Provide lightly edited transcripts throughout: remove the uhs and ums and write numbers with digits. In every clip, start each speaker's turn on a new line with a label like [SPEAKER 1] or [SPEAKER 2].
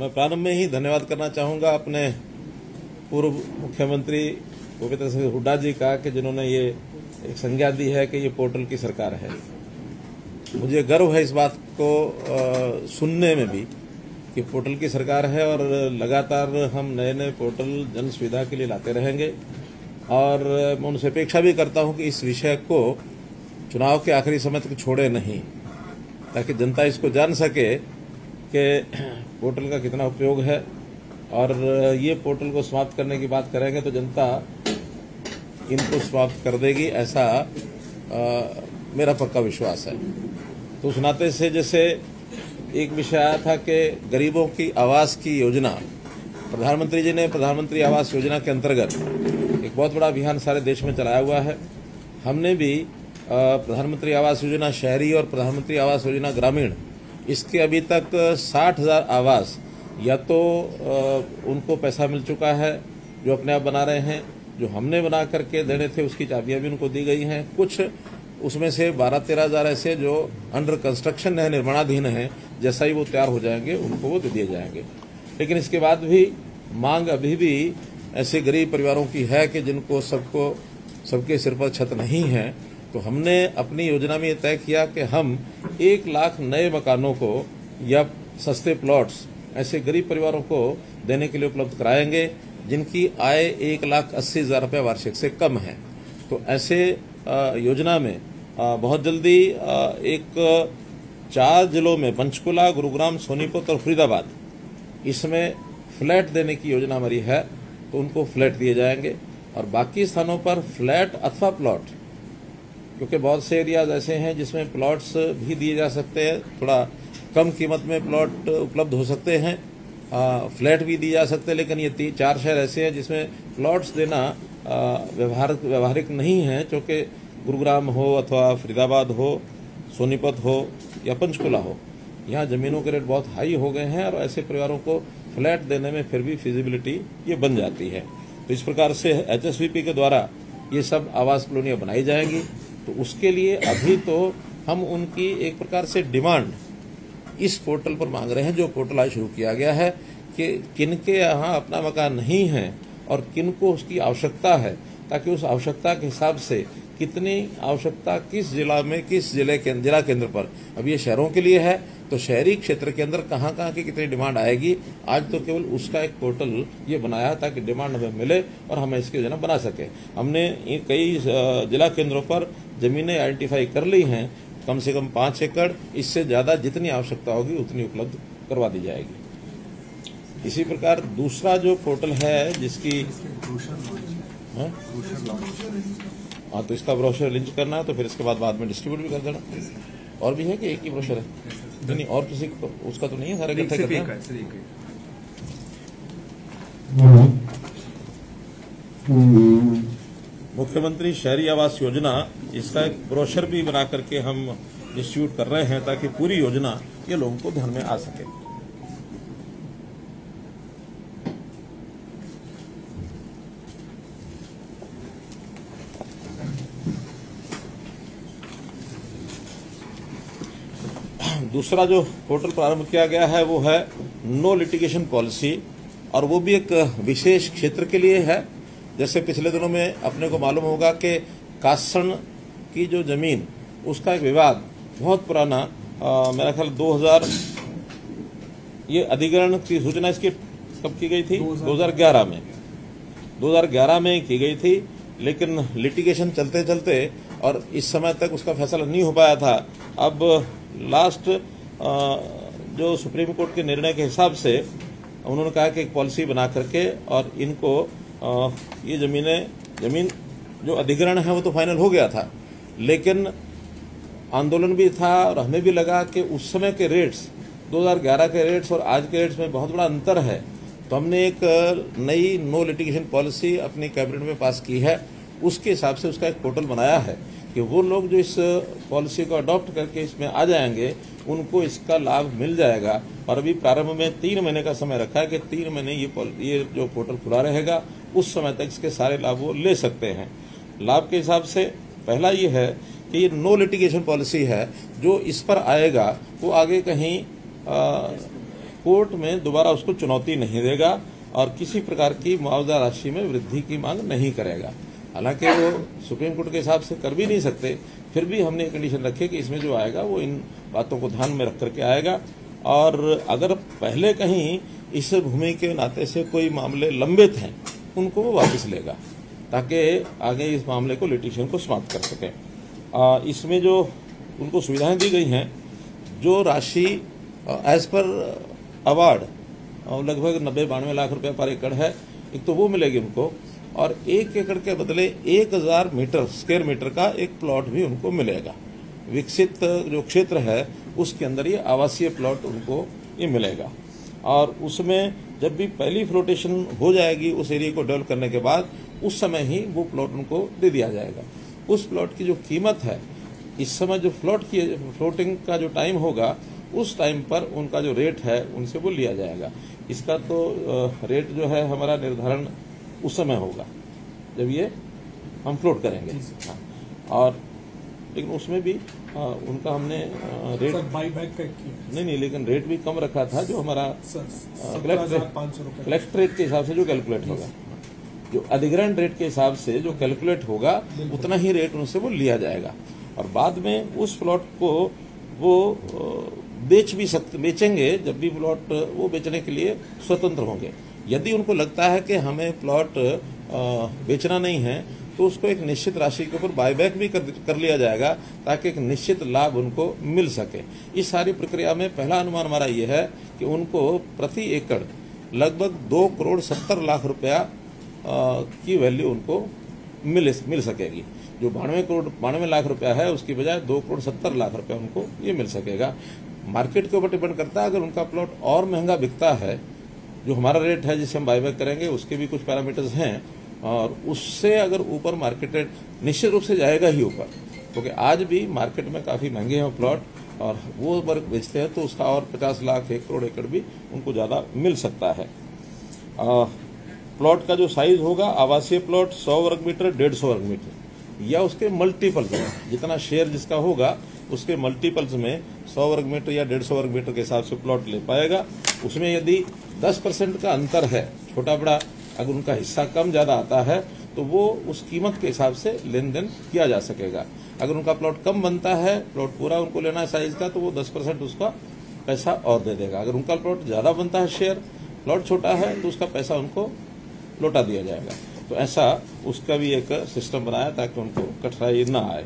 [SPEAKER 1] मैं प्रारंभ में ही धन्यवाद करना चाहूंगा अपने पूर्व मुख्यमंत्री भूपेंद्र सिंह हुड्डा जी का कि जिन्होंने ये एक संज्ञा दी है कि ये पोर्टल की सरकार है। मुझे गर्व है इस बात को सुनने में भी कि पोर्टल की सरकार है और लगातार हम नए नए पोर्टल जन सुविधा के लिए लाते रहेंगे। और मैं उनसे अपेक्षा भी करता हूं कि इस विषय को चुनाव के आखिरी समय तक छोड़े नहीं, ताकि जनता इसको जान सके कि पोर्टल का कितना उपयोग है। और ये पोर्टल को समाप्त करने की बात करेंगे तो जनता इनको समाप्त कर देगी, ऐसा मेरा पक्का विश्वास है। तो उस नाते से जैसे एक विषय आया था कि गरीबों की आवास की योजना, प्रधानमंत्री जी ने प्रधानमंत्री आवास योजना के अंतर्गत एक बहुत बड़ा अभियान सारे देश में चलाया हुआ है। हमने भी प्रधानमंत्री आवास योजना शहरी और प्रधानमंत्री आवास योजना ग्रामीण, इसके अभी तक 60,000 आवास या तो उनको पैसा मिल चुका है जो अपने आप बना रहे हैं, जो हमने बना करके देने थे उसकी चाबियां भी उनको दी गई हैं। कुछ उसमें से 12-13 हजार ऐसे जो अंडर कंस्ट्रक्शन है, निर्माणाधीन हैं, जैसा ही वो तैयार हो जाएंगे उनको वो दे दिए जाएंगे। लेकिन इसके बाद भी मांग अभी भी ऐसे गरीब परिवारों की है कि जिनको सबके सिर पर छत नहीं है। तो हमने अपनी योजना में ये तय किया कि हम 1 लाख नए मकानों को या सस्ते प्लॉट्स ऐसे गरीब परिवारों को देने के लिए उपलब्ध कराएंगे जिनकी आय 1,80,000 रुपये वार्षिक से कम है। तो ऐसे योजना में बहुत जल्दी एक 4 जिलों में पंचकुला, गुरुग्राम, सोनीपत और फरीदाबाद, इसमें फ्लैट देने की योजना हमारी है। तो उनको फ्लैट दिए जाएंगे और बाकी स्थानों पर फ्लैट अथवा प्लॉट, क्योंकि बहुत से एरियाज ऐसे हैं जिसमें प्लॉट्स भी दिए जा सकते हैं, थोड़ा कम कीमत में प्लॉट उपलब्ध हो सकते हैं, फ्लैट भी दिए जा सकते हैं। लेकिन ये 4 शहर ऐसे हैं जिसमें प्लॉट्स देना व्यवहारिक नहीं है, क्योंकि गुरुग्राम हो अथवा फरीदाबाद हो, सोनीपत हो या पंचकुला हो, यहाँ जमीनों के रेट बहुत हाई हो गए हैं और ऐसे परिवारों को फ्लैट देने में फिर भी फिजिबिलिटी ये बन जाती है। तो इस प्रकार से HSVP के द्वारा ये सब आवास कॉलोनियां बनाई जाएंगी। तो उसके लिए अभी तो हम उनकी एक प्रकार से डिमांड इस पोर्टल पर मांग रहे हैं, जो पोर्टल आज शुरू किया गया है, कि किनके यहाँ अपना मकान नहीं है और किनको उसकी आवश्यकता है, ताकि उस आवश्यकता के हिसाब से कितनी आवश्यकता किस जिला में, किस जिला केंद्र पर, अब ये शहरों के लिए है तो शहरी क्षेत्र के अंदर कहाँ कहाँ की कितनी डिमांड आएगी, आज तो केवल उसका एक पोर्टल ये बनाया ताकि डिमांड हमें मिले और हम इसकी योजना बना सके। हमने कई जिला केंद्रों पर जमीनें आइडेंटिफाई कर ली हैं, कम से कम 5 एकड़, इससे ज्यादा जितनी आवश्यकता होगी उतनी उपलब्ध करवा दी जाएगी। इसी प्रकार दूसरा जो पोर्टल है जिसकी हाँ, तो इसका ब्रोशर लिंच करना है, तो फिर इसके बाद में डिस्ट्रीब्यूट भी कर देना। और भी है कि एक ही ब्रोशर है? नहीं, और किसी को उसका तो नहीं है, सारे इकट्ठे करना है। मुख्यमंत्री शहरी आवास योजना, इसका एक ब्रोशर भी बना करके हम डिस्ट्रीब्यूट कर रहे हैं ताकि पूरी योजना ये लोगों को ध्यान में आ सके। दूसरा जो पोर्टल प्रारंभ किया गया है वो है नो लिटिगेशन पॉलिसी, और वो भी एक विशेष क्षेत्र के लिए है। जैसे पिछले दिनों में अपने को मालूम होगा कि कासण की जो जमीन, उसका एक विवाद बहुत पुराना, मेरा ख्याल 2000, ये अधिग्रहण की सूचना इसकी कब की गई थी? 2011 में की गई थी। लेकिन लिटिगेशन चलते चलते और इस समय तक उसका फैसला नहीं हो पाया था। अब लास्ट जो सुप्रीम कोर्ट के निर्णय के हिसाब से उन्होंने कहा कि एक पॉलिसी बना करके और इनको ये जमीन जो अधिग्रहण है वो तो फाइनल हो गया था, लेकिन आंदोलन भी था और हमें भी लगा कि उस समय के रेट्स, 2011 के रेट्स और आज के रेट्स में बहुत बड़ा अंतर है। तो हमने एक नई नो लिटिगेशन पॉलिसी अपनी कैबिनेट में पास की है। उसके हिसाब से उसका एक पोर्टल बनाया है कि वो लोग जो इस पॉलिसी को अडॉप्ट करके इसमें आ जाएंगे उनको इसका लाभ मिल जाएगा। और अभी प्रारंभ में 3 महीने का समय रखा है कि 3 महीने ये जो पोर्टल खुला रहेगा, उस समय तक इसके सारे लाभ वो ले सकते हैं। लाभ के हिसाब से पहला ये है कि ये नो लिटिगेशन पॉलिसी है, जो इस पर आएगा वो आगे कहीं कोर्ट में दोबारा उसको चुनौती नहीं देगा और किसी प्रकार की मुआवजा राशि में वृद्धि की मांग नहीं करेगा। हालांकि वो सुप्रीम कोर्ट के हिसाब से कर भी नहीं सकते, फिर भी हमने कंडीशन रखी कि इसमें जो आएगा वो इन बातों को ध्यान में रख करके आएगा। और अगर पहले कहीं इस भूमि के नाते से कोई मामले लंबित हैं उनको वो वापस लेगा, ताकि आगे इस मामले को लिटिगेशन को समाप्त कर सके। इसमें जो उनको सुविधाएं दी गई हैं, जो राशि एज पर अवार्ड लगभग 90-92 लाख रुपया पर एकड़ है, एक तो वो मिलेगी उनको, और 1 एकड़ के बदले 1000 स्क्वायर मीटर का एक प्लॉट भी उनको मिलेगा। विकसित जो क्षेत्र है उसके अंदर ये आवासीय प्लॉट उनको ये मिलेगा। और उसमें जब भी पहली फ्लोटेशन हो जाएगी उस एरिया को डेवलप करने के बाद, उस समय ही वो प्लॉट उनको दे दिया जाएगा। उस प्लॉट की जो कीमत है, इस समय जो फ्लोटिंग का जो टाइम होगा, उस टाइम पर उनका जो रेट है उनसे वो लिया जाएगा। इसका तो रेट जो है हमारा निर्धारण उस समय होगा जब ये हम फ्लोट करेंगे। हाँ। और लेकिन उसमें भी उनका हमने रेट
[SPEAKER 2] बाईबैक का
[SPEAKER 1] नहीं, लेकिन रेट भी कम रखा था, जो हमारा कलेक्ट्रेट के हिसाब से जो कैलकुलेट होगा, जो अधिग्रहण रेट के हिसाब से जो कैलकुलेट होगा उतना ही रेट उनसे वो लिया जाएगा। और बाद में उस प्लॉट को वो बेचेंगे जब भी प्लॉट वो बेचने के लिए स्वतंत्र होंगे। यदि उनको लगता है कि हमें प्लॉट बेचना नहीं है, तो उसको एक निश्चित राशि के ऊपर बायबैक भी कर लिया जाएगा, ताकि एक निश्चित लाभ उनको मिल सके। इस सारी प्रक्रिया में पहला अनुमान हमारा ये है कि उनको प्रति एकड़ लगभग 2,70,00,000 रुपया की वैल्यू उनको मिल सकेगी। जो 92 लाख रुपया है उसकी बजाय 2,70,00,000 रुपया उनको ये मिल सकेगा। मार्केट के ऊपर डिपेंड करता है। अगर उनका प्लॉट और महंगा बिकता है, जो हमारा रेट है जिसे हम बायबैक करेंगे, उसके भी कुछ पैरामीटर्स हैं, और उससे अगर ऊपर मार्केट रेट निश्चित रूप से जाएगा ही ऊपर, क्योंकि आज भी मार्केट में काफी महंगे हैं प्लॉट, और वो अगर बेचते हैं तो उसका और 50 लाख 1 करोड़ एकड़ भी उनको ज्यादा मिल सकता है। प्लॉट का जो साइज होगा, आवासीय प्लॉट 100 वर्ग मीटर, 150 वर्ग मीटर या उसके मल्टीपल्स में, जितना शेयर जिसका होगा उसके मल्टीपल्स में 100 वर्ग मीटर या 150 वर्ग मीटर के हिसाब से प्लॉट ले पाएगा। उसमें यदि 10% का अंतर है, छोटा बड़ा अगर उनका हिस्सा कम ज्यादा आता है, तो वो उस कीमत के हिसाब से लेन देन किया जा सकेगा। अगर उनका प्लॉट कम बनता है, प्लॉट पूरा उनको लेना है साइज का, तो वो 10% उसका पैसा और दे देगा। अगर उनका प्लॉट ज्यादा बनता है, शेयर प्लॉट छोटा है, तो उसका पैसा उनको लौटा दिया जाएगा। तो ऐसा उसका भी एक सिस्टम बनाया ताकि उनको कठिनाई न आए।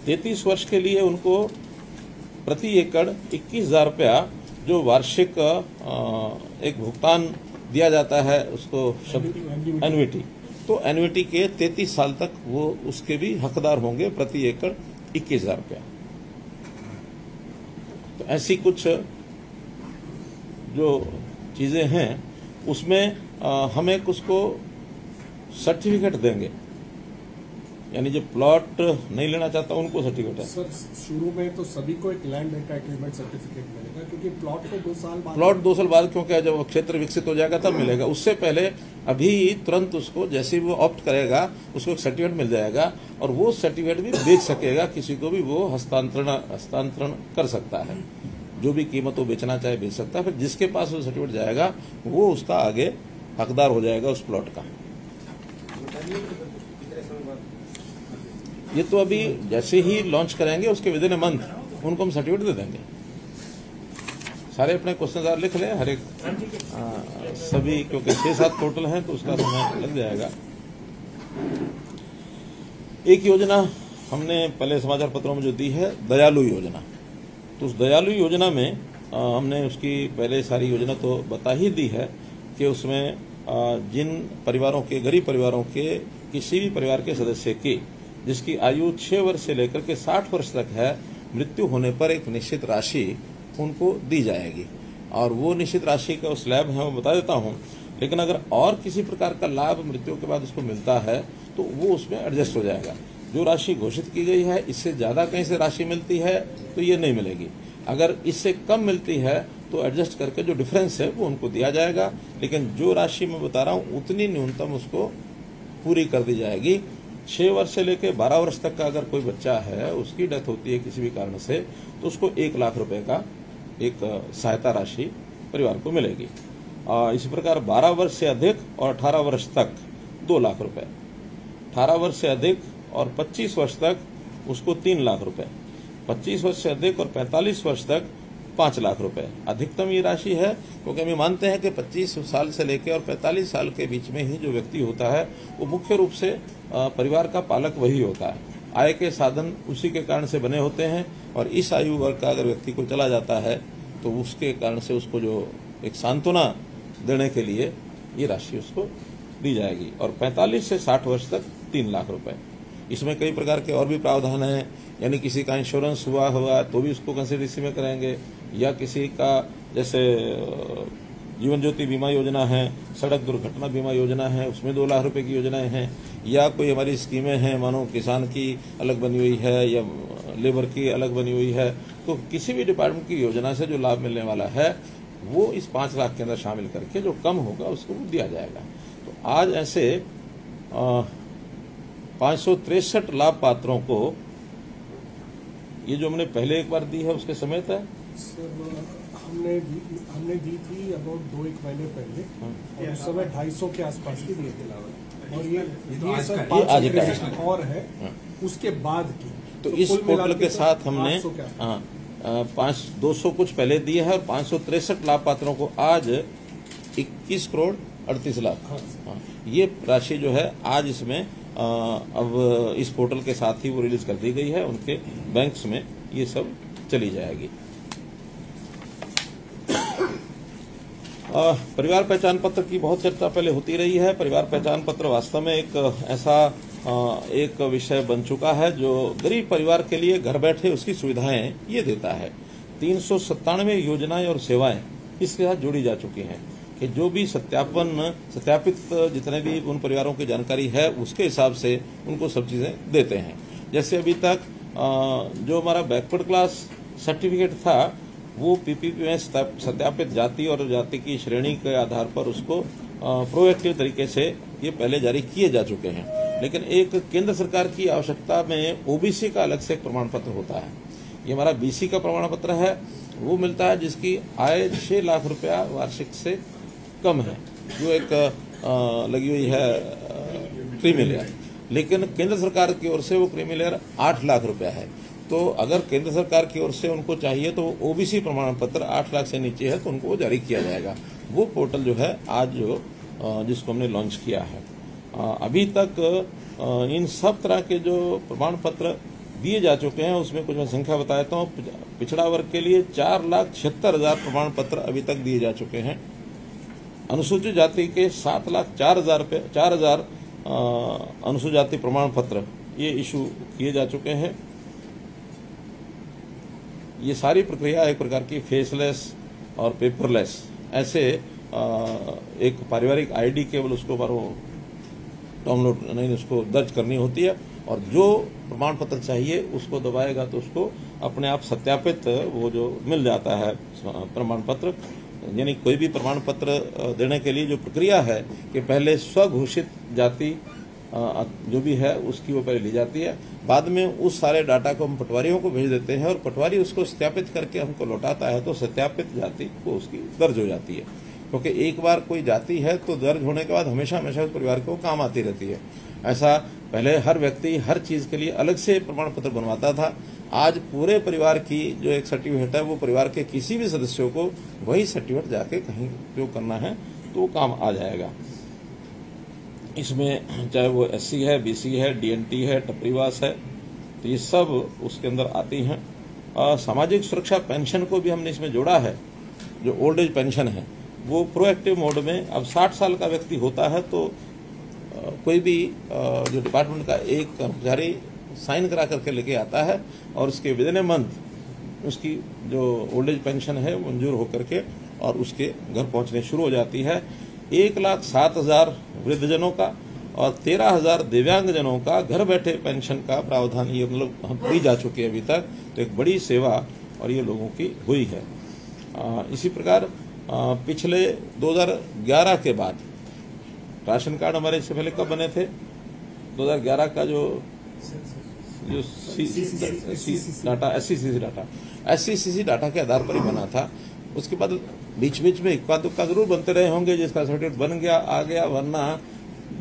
[SPEAKER 1] 33 वर्ष के लिए उनको प्रति एकड़ 21,000 रुपया जो वार्षिक एक भुगतान दिया जाता है, उसको एन्युटी, तो एन्युटी के 33 साल तक वो उसके भी हकदार होंगे, प्रति एकड़ 21,000 रुपया। तो ऐसी कुछ जो चीजें हैं उसमें हमें कुछ को सर्टिफिकेट देंगे, यानी जो प्लॉट नहीं लेना चाहता उनको सर्टिफिकेट है।
[SPEAKER 2] सर, शुरू में तो सभी को एक लैंड एंटाइटलमेंट सर्टिफिकेट मिलेगा, क्योंकि प्लॉट को 2 साल बाद क्योंकि
[SPEAKER 1] जब क्षेत्र विकसित हो जाएगा तब मिलेगा। उससे पहले अभी तुरंत उसको जैसे ही वो ऑप्ट करेगा उसको एक सर्टिफिकेट मिल जाएगा, और वो सर्टिफिकेट भी बेच सकेगा, किसी को भी वो हस्तांतरण कर सकता है। जो भी कीमत वो बेचना चाहे बेच सकता है। फिर जिसके पास वो सर्टिफिकेट जाएगा वो उसका आगे हकदार हो जाएगा उस प्लॉट का। ये तो अभी जैसे ही लॉन्च करेंगे उसके विदिन ए मंथ उनको हम सर्टिफिकेट दे देंगे। सारे अपने क्वेश्चन लिख लें, हर एक सभी, क्योंकि 6-7 टोटल हैं तो उसका समय लग जाएगा। एक योजना हमने पहले समाचार पत्रों में जो दी है, दयालु योजना, तो उस दयालु योजना में हमने उसकी पहले सारी योजना तो बता ही दी है कि उसमें जिन परिवारों के, गरीब परिवारों के किसी भी परिवार के सदस्य की जिसकी आयु 6 वर्ष से लेकर के 60 वर्ष तक है, मृत्यु होने पर एक निश्चित राशि उनको दी जाएगी। और वो निश्चित राशि का स्लैब है, वो बता देता हूं। लेकिन अगर और किसी प्रकार का लाभ मृत्यु के बाद उसको मिलता है तो वो उसमें एडजस्ट हो जाएगा। जो राशि घोषित की गई है, इससे ज्यादा कहीं से राशि मिलती है तो ये नहीं मिलेगी। अगर इससे कम मिलती है तो एडजस्ट करके जो डिफरेंस है वो उनको दिया जाएगा। लेकिन जो राशि मैं बता रहा हूं उतनी न्यूनतम उसको पूरी कर दी जाएगी। 6 वर्ष से लेकर 12 वर्ष तक का अगर कोई बच्चा है, उसकी डेथ होती है किसी भी कारण से, तो उसको 1 लाख रुपए का एक सहायता राशि परिवार को मिलेगी। इसी प्रकार 12 वर्ष से अधिक और 18 वर्ष तक 2 लाख रुपए, 18 वर्ष से अधिक और 25 वर्ष तक उसको 3 लाख रुपए, 25 वर्ष से अधिक और 45 वर्ष तक 5 लाख रुपए अधिकतम ये राशि है, क्योंकि हम मानते हैं कि 25 साल से लेकर और 45 साल के बीच में ही जो व्यक्ति होता है वो मुख्य रूप से परिवार का पालक वही होता है। आय के साधन उसी के कारण से बने होते हैं, और इस आयु वर्ग का अगर व्यक्ति को चला जाता है तो उसके कारण से उसको जो एक सांत्वना देने के लिए ये राशि उसको दी जाएगी। और 45 से 60 वर्ष तक 3 लाख रुपए। इसमें कई प्रकार के और भी प्रावधान हैं, यानी किसी का इंश्योरेंस हुआ तो भी उसको कंसिडरेशन में करेंगे, या किसी का जैसे जीवन ज्योति बीमा योजना है, सड़क दुर्घटना बीमा योजना है, उसमें 2 लाख रुपए की योजनाएं हैं, या कोई हमारी स्कीमें हैं, मानो किसान की अलग बनी हुई है या लेबर की अलग बनी हुई है, तो किसी भी डिपार्टमेंट की योजना से जो लाभ मिलने वाला है वो इस 5 लाख के अंदर शामिल करके जो कम होगा उसको दिया जाएगा। तो आज ऐसे 563 लाभ पात्रों को ये जो हमने पहले एक बार दी है उसके समेत है।
[SPEAKER 2] सर हमने दी थी अबाउट 2-1 महीने पहले, और उस समय 250 के आसपास की दिए थे, और ये सर 5 और है उसके बाद की।
[SPEAKER 1] तो इस पोर्टल के साथ हमने 200 कुछ पहले दिए है, और 563 लाभ पात्रों को आज 21 करोड़ 38 लाख ये राशि जो है आज इसमें अब इस पोर्टल के साथ ही वो रिलीज कर दी गई है, उनके बैंक्स में ये सब चली जाएगी। परिवार पहचान पत्र की बहुत चर्चा पहले होती रही है। परिवार पहचान पत्र वास्तव में एक ऐसा एक विषय बन चुका है जो गरीब परिवार के लिए घर बैठे उसकी सुविधाएं ये देता है। 397 योजनाएं और सेवाएं इसके साथ जोड़ी जा चुकी हैं कि जो भी सत्यापित जितने भी उन परिवारों की जानकारी है उसके हिसाब से उनको सब चीजें देते हैं। जैसे अभी तक जो हमारा बैकवर्ड क्लास सर्टिफिकेट था वो पीपीपी में सत्यापित जाति और जाति की श्रेणी के आधार पर उसको प्रोएक्टिव तरीके से ये पहले जारी किए जा चुके हैं, लेकिन एक केंद्र सरकार की आवश्यकता में ओबीसी का अलग से एक प्रमाण पत्र होता है। ये हमारा बीसी का प्रमाण पत्र है, वो मिलता है जिसकी आय 6 लाख रुपया वार्षिक से कम है, जो एक लगी हुई है क्रीमी लेयर, लेकिन केंद्र सरकार की ओर से वो क्रीमी लेयर 8 लाख रुपया है। तो अगर केंद्र सरकार की ओर से उनको चाहिए तो ओबीसी प्रमाण पत्र 8 लाख से नीचे है तो उनको जारी किया जाएगा। वो पोर्टल जो है आज जिसको हमने लॉन्च किया है, अभी तक इन सब तरह के जो प्रमाण पत्र दिए जा चुके हैं उसमें कुछ मैं संख्या बताता हूँ। पिछड़ा वर्ग के लिए 4,76,000 प्रमाण पत्र अभी तक दिए जा चुके हैं। अनुसूचित जाति के 7,04,000 अनुसूचित जाति प्रमाण पत्र ये इशू किए जा चुके हैं। ये सारी प्रक्रिया एक प्रकार की फेसलेस और पेपरलेस, ऐसे एक पारिवारिक आईडी केवल उसको डाउनलोड नहीं उसको दर्ज करनी होती है, और जो प्रमाण पत्र चाहिए उसको दबाएगा तो उसको अपने आप सत्यापित वो जो मिल जाता है प्रमाण पत्र। यानी कोई भी प्रमाण पत्र देने के लिए जो प्रक्रिया है कि पहले स्वघोषित जाति जो भी है उसकी वो पहले ली जाती है, बाद में उस सारे डाटा को हम पटवारियों को भेज देते हैं और पटवारी उसको सत्यापित करके हमको लौटाता है, तो सत्यापित जाति को उसकी दर्ज हो जाती है। क्योंकि एक बार कोई जाति है तो दर्ज होने के बाद हमेशा हमेशा उस परिवार को काम आती रहती है। ऐसा पहले हर व्यक्ति हर चीज के लिए अलग से प्रमाण पत्र बनवाता था, आज पूरे परिवार की जो एक सर्टिफिकेट है वो परिवार के किसी भी सदस्यों को वही सर्टिफिकेट जाके कहीं उपयोग करना है तो वो काम आ जाएगा। इसमें चाहे वो एससी है, बीसी है, डीएनटी है, टपरीवास है, तो ये सब उसके अंदर आती हैं। सामाजिक सुरक्षा पेंशन को भी हमने इसमें जोड़ा है। जो ओल्ड एज पेंशन है वो प्रोएक्टिव मोड में, अब 60 साल का व्यक्ति होता है तो कोई भी जो डिपार्टमेंट का एक कर्मचारी साइन करा करके लेके आता है और उसके विद इन ए मंथ उसकी जो ओल्ड एज पेंशन है मंजूर होकर के और उसके घर पहुंचने शुरू हो जाती है। 1,07,000 वृद्धजनों का और 13,000 दिव्यांगजनों का घर बैठे पेंशन का प्रावधान ये मतलब दी जा चुकी है अभी तक, तो एक बड़ी सेवा और ये लोगों की हुई है। इसी प्रकार पिछले 2011 के बाद राशन कार्ड हमारे इससे पहले कब बने थे, 2011 का जो डाटा SCCC डाटा के आधार पर ही बना था। उसके बाद बीच बीच में इक्का दुक्का जरूर बनते रहे होंगे, जिसका सर्टिफिकेट बन गया आ गया, वरना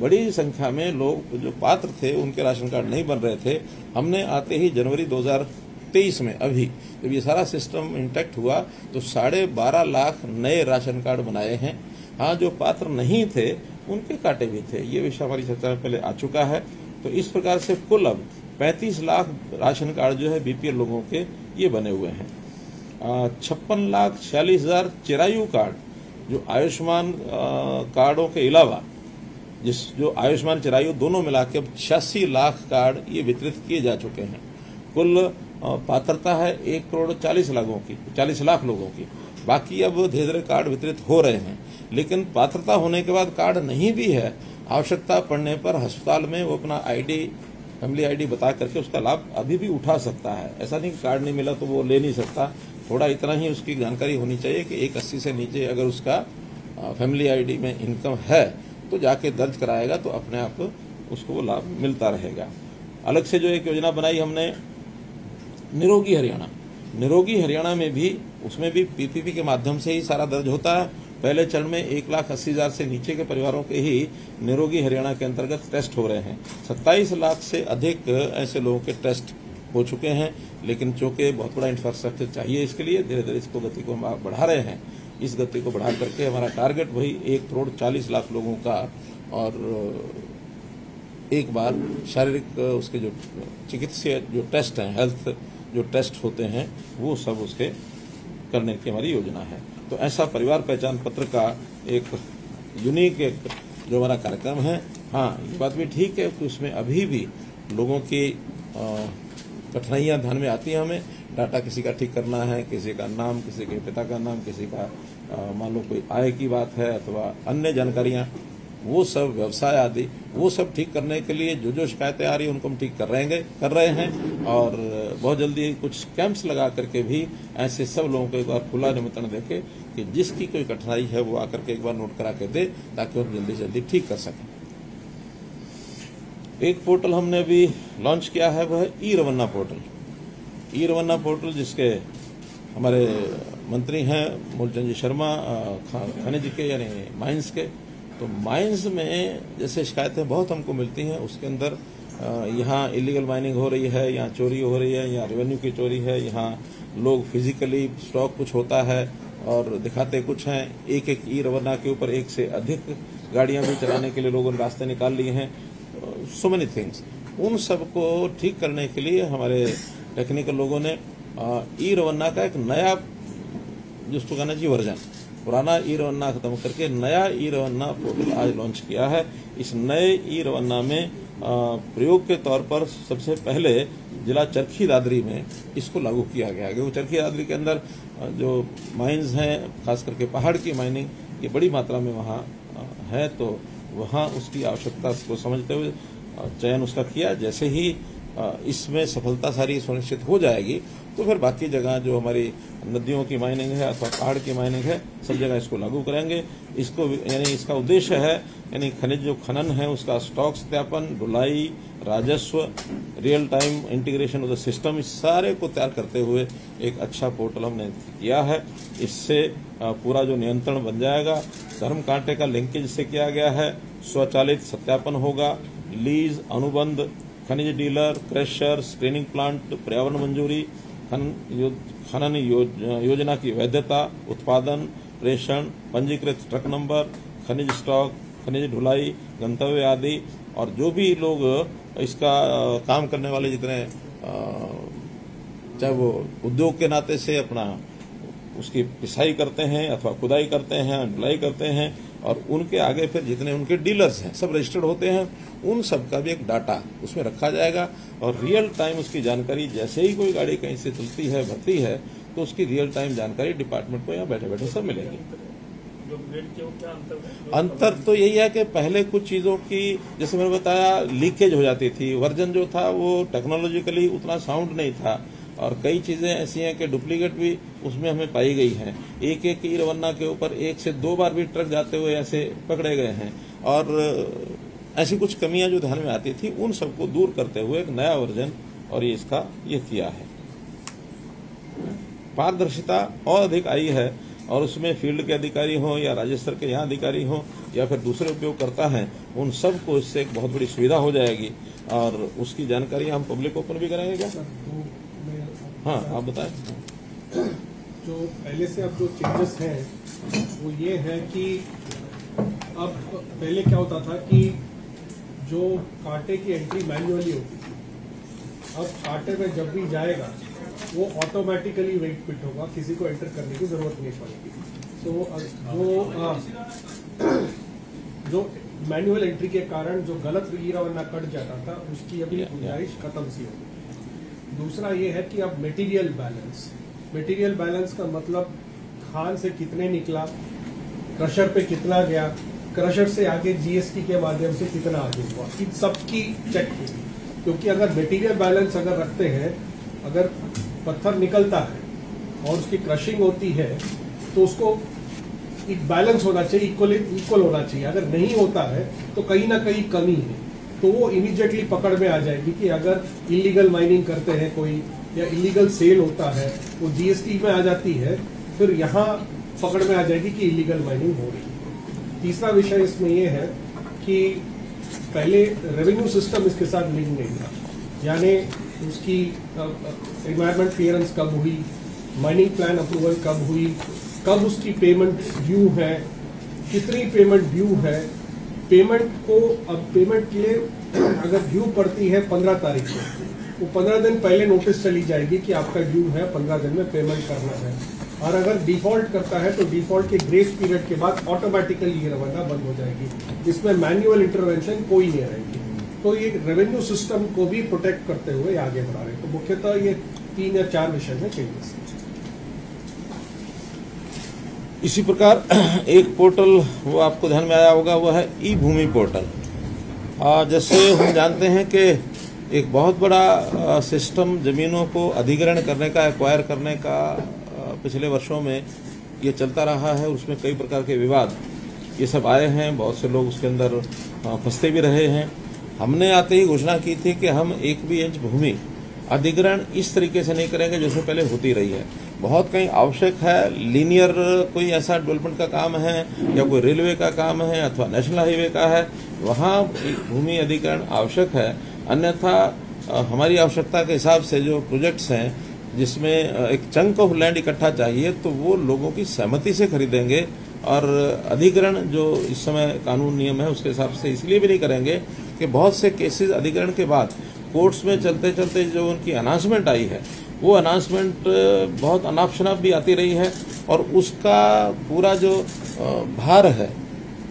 [SPEAKER 1] बड़ी संख्या में लोग जो पात्र थे उनके राशन कार्ड नहीं बन रहे थे। हमने आते ही जनवरी 2023 में अभी जब ये सारा सिस्टम इंटैक्ट हुआ तो 12.5 लाख नए राशन कार्ड बनाए हैं। हाँ, जो पात्र नहीं थे उनके काटे भी थे, ये विषय हमारी चर्चा में पहले आ चुका है। तो इस प्रकार से कुल अब 35 लाख राशन कार्ड जो है BPL लोगों के ये बने हुए हैं। 56,46,000 चिरायु कार्ड जो आयुष्मान कार्डों के अलावा जो आयुष्मान चिरायु दोनों मिला के 86 लाख कार्ड ये वितरित किए जा चुके हैं। कुल पात्रता है 1,40 लाख लोगों की। बाकी अब धीरे धीरे कार्ड वितरित हो रहे हैं, लेकिन पात्रता होने के बाद कार्ड नहीं भी है, आवश्यकता पड़ने पर अस्पताल में वो अपना फैमिली आईडी बता करके उसका लाभ अभी भी उठा सकता है। ऐसा नहीं कि कार्ड नहीं मिला तो वो ले नहीं सकता। थोड़ा इतना ही उसकी जानकारी होनी चाहिए कि 180 से नीचे अगर उसका फैमिली आईडी में इनकम है तो जाके दर्ज कराएगा तो अपने आप उसको वो लाभ मिलता रहेगा। अलग से जो एक योजना बनाई हमने निरोगी हरियाणा में भी, उसमें भी PPP के माध्यम से ही सारा दर्ज होता है। पहले चरण में 1,80,000 से नीचे के परिवारों के ही निरोगी हरियाणा के अंतर्गत टेस्ट हो रहे हैं। 27 लाख से अधिक ऐसे लोगों के टेस्ट हो चुके हैं, लेकिन चूंकि बहुत बड़ा इंफ्रास्ट्रक्चर चाहिए इसके लिए धीरे धीरे इसको गति को बढ़ा रहे हैं। इस गति को बढ़ा करके हमारा टारगेट वही 1,40,00,000 लोगों का, और एक बार शारीरिक उसके जो चिकित्सीय जो टेस्ट हैं, हेल्थ जो टेस्ट होते हैं, वो सब उसके करने की हमारी योजना है। तो ऐसा परिवार पहचान पत्र का एक यूनिक एक जो हमारा कार्यक्रम है। हाँ, ये बात भी ठीक है कि उसमें अभी भी लोगों की कठिनाइयां ध्यान में आती हैं। हमें डाटा किसी का ठीक करना है, किसी का नाम, किसी के पिता का नाम, किसी का मान लो कोई आय की बात है अथवा अन्य जानकारियां, वो सब व्यवसाय आदि, वो सब ठीक करने के लिए जो शिकायतें आ रही है उनको हम ठीक कर रहे हैं। और बहुत जल्दी कुछ कैंप्स लगा करके भी ऐसे सब लोगों को एक बार खुला निमंत्रण देके कि जिसकी कोई कठिनाई है वो आकर के एक बार नोट करा के दे, ताकि हम जल्दी जल्दी ठीक कर सकें। एक पोर्टल हमने अभी लॉन्च किया है, वह है ई-रवन्ना पोर्टल, जिसके हमारे मंत्री हैं मूलचंद जी शर्मा, खनिज के यानी माइंस के। तो माइंस में जैसे शिकायतें बहुत हमको मिलती हैं, उसके अंदर यहाँ इलीगल माइनिंग हो रही है, यहाँ चोरी हो रही है, यहाँ रेवेन्यू की चोरी है, यहाँ लोग फिजिकली स्टॉक कुछ होता है और दिखाते कुछ हैं। एक ई-रवन्ना के ऊपर एक से अधिक गाड़ियां भी चलाने के लिए लोगों ने रास्ते निकाल लिए हैं। सो मेनी थिंग्स, उन सबको ठीक करने के लिए हमारे टेक्निकल लोगों ने ई-रवन्ना का एक नया, जिसको कहना चाहिए वर्जन, पुराना ई-रवन्ना खत्म करके नया ई-रवन्ना पोर्टल आज लॉन्च किया है। इस नए ई-रवन्ना में प्रयोग के तौर पर सबसे पहले जिला चरखी दादरी में इसको लागू किया गया है। क्योंकि चरखी दादरी के अंदर जो माइंस हैं, खास करके पहाड़ की माइनिंग, ये बड़ी मात्रा में वहाँ है, तो वहाँ उसकी आवश्यकता को समझते हुए चयन उसका किया। जैसे ही इसमें सफलता सारी सुनिश्चित हो जाएगी तो फिर बाकी जगह जो हमारी नदियों की माइनिंग है अथवा पहाड़ की माइनिंग है, सब जगह इसको लागू करेंगे। इसको यानी इसका उद्देश्य है यानी खनिज जो खनन है उसका स्टॉक सत्यापन, ढुलाई, राजस्व, real time integration of the system, इस सारे को तैयार करते हुए एक अच्छा पोर्टल हमने किया है। इससे पूरा जो नियंत्रण बन जाएगा, धर्म कांटे का लिंकेज इससे किया गया है, स्वचालित सत्यापन होगा, लीज, अनुबंध, खनिज डीलर, क्रशर, स्क्रीनिंग प्लांट, पर्यावरण मंजूरी, खनन योजना की वैधता, उत्पादन, प्रेषण, पंजीकृत ट्रक नंबर, खनिज स्टॉक, खनिज ढुलाई, गंतव्य आदि, और जो भी लोग इसका काम करने वाले जितने चाहे वो उद्योग के नाते से अपना उसकी पिसाई करते हैं अथवा खुदाई करते हैं, ढुलाई करते हैं, और उनके आगे फिर जितने उनके डीलर्स हैं सब रजिस्टर्ड होते हैं, उन सब का भी एक डाटा उसमें रखा जाएगा। और रियल टाइम उसकी जानकारी, जैसे ही कोई गाड़ी कहीं से चलती है, भरती है, तो उसकी रियल टाइम जानकारी डिपार्टमेंट को यहाँ बैठे बैठे सब मिलेगी। अंतर तो यही है कि पहले कुछ चीजों की, जैसे मैंने बताया, लीकेज हो जाती थी, वर्जन जो था वो टेक्नोलॉजिकली उतना साउंड नहीं था, और कई चीजें ऐसी हैं कि डुप्लीकेट भी उसमें हमें पाई गई हैं। एक ई-रवन्ना के ऊपर 1 से 2 बार भी ट्रक जाते हुए ऐसे पकड़े गए हैं। और ऐसी कुछ कमियां जो ध्यान में आती थी उन सबको दूर करते हुए एक नया वर्जन और ये इसका ये किया है। पारदर्शिता और अधिक आई है और उसमें फील्ड के अधिकारी हों या राज्य स्तर के यहाँ अधिकारी हों या फिर दूसरे उपयोगकर्ता हैं, उन सबको इससे एक बहुत बड़ी सुविधा हो जाएगी और उसकी जानकारी हम पब्लिक को ओपन भी कराएंगे क्या? हाँ, आप बताएं।
[SPEAKER 2] जो पहले से अब जो चेंजेस हैं वो ये है कि अब पहले क्या होता था कि जो कांटे की एंट्री मैन्युअली होती थी, अब कांटे में जब भी जाएगा वो ऑटोमेटिकली वेट पिट होगा, किसी को एंटर करने की जरूरत नहीं पड़ेगी। तो जो मैनुअल एंट्री के कारण जो गलत गिरा वरना कट जाता था उसकी अभी गुंजाइश खत्म सी होगी। दूसरा ये है कि अब मटेरियल बैलेंस का मतलब खान से कितने निकला, क्रशर पे कितना गया, क्रशर से आगे जीएसटी के माध्यम से कितना आगे हुआ, इन सबकी चेक होगी। क्योंकि अगर मटेरियल बैलेंस अगर रखते हैं, अगर पत्थर निकलता है और उसकी क्रशिंग होती है तो उसको एक बैलेंस होना चाहिए, इक्वल होना चाहिए। अगर नहीं होता है तो कहीं ना कहीं कमी है, तो वो इमीडिएटली पकड़ में आ जाएगी कि अगर इलीगल माइनिंग करते हैं कोई या इलीगल सेल होता है वो जीएसटी में आ जाती है, फिर यहाँ पकड़ में आ जाएगी कि इलीगल माइनिंग हो रही है। तीसरा विषय इसमें यह है कि पहले रेवेन्यू सिस्टम इसके साथ लिंक नहीं था, यानी उसकी एनवायरमेंट क्लियरेंस कब हुई, माइनिंग प्लान अप्रूवल कब हुई, कब उसकी पेमेंट ड्यू है, कितनी पेमेंट ड्यू है, पेमेंट को अब पेमेंट के लिए अगर ड्यू पड़ती है 15 तारीख को, वो 15 दिन पहले नोटिस चली जाएगी कि आपका ड्यू है, 15 दिन में पेमेंट करना है। और अगर डिफॉल्ट करता है तो डिफॉल्ट के ग्रेस पीरियड के बाद ऑटोमेटिकली ये रवाना बंद हो जाएगी। इसमें मैन्युअल इंटरवेंशन कोई नहीं रहेगी। तो ये रेवेन्यू सिस्टम को भी प्रोटेक्ट करते हुए आगे बढ़ा रहे हैं। तो मुख्यतः ये 3 या 4 विषय में चेंजेस है।
[SPEAKER 1] इसी प्रकार एक पोर्टल वो आपको ध्यान में आया होगा, वो है ई भूमि पोर्टल। जैसे हम जानते हैं कि एक बहुत बड़ा सिस्टम जमीनों को अधिग्रहण करने का, एक्वायर करने का पिछले वर्षों में ये चलता रहा है। उसमें कई प्रकार के विवाद ये सब आए हैं, बहुत से लोग उसके अंदर फंसते भी रहे हैं। हमने आते ही घोषणा की थी कि हम 1 भी इंच भूमि अधिग्रहण इस तरीके से नहीं करेंगे जैसे पहले होती रही है। बहुत कहीं आवश्यक है, लीनियर कोई ऐसा डेवलपमेंट का काम है या कोई रेलवे का काम है अथवा नेशनल हाईवे का है, वहाँ भूमि अधिग्रहण आवश्यक है। अन्यथा हमारी आवश्यकता के हिसाब से जो प्रोजेक्ट्स हैं जिसमें एक चंक ऑफ लैंड इकट्ठा चाहिए तो वो लोगों की सहमति से खरीदेंगे और अधिग्रहण जो इस समय कानून नियम है उसके हिसाब से इसलिए भी नहीं करेंगे कि बहुत से केसेस अधिग्रहण के बाद कोर्ट्स में चलते चलते जो उनकी अनाउंसमेंट आई है वो अनाउंसमेंट बहुत अनाप शनाप भी आती रही है और उसका पूरा जो भार है,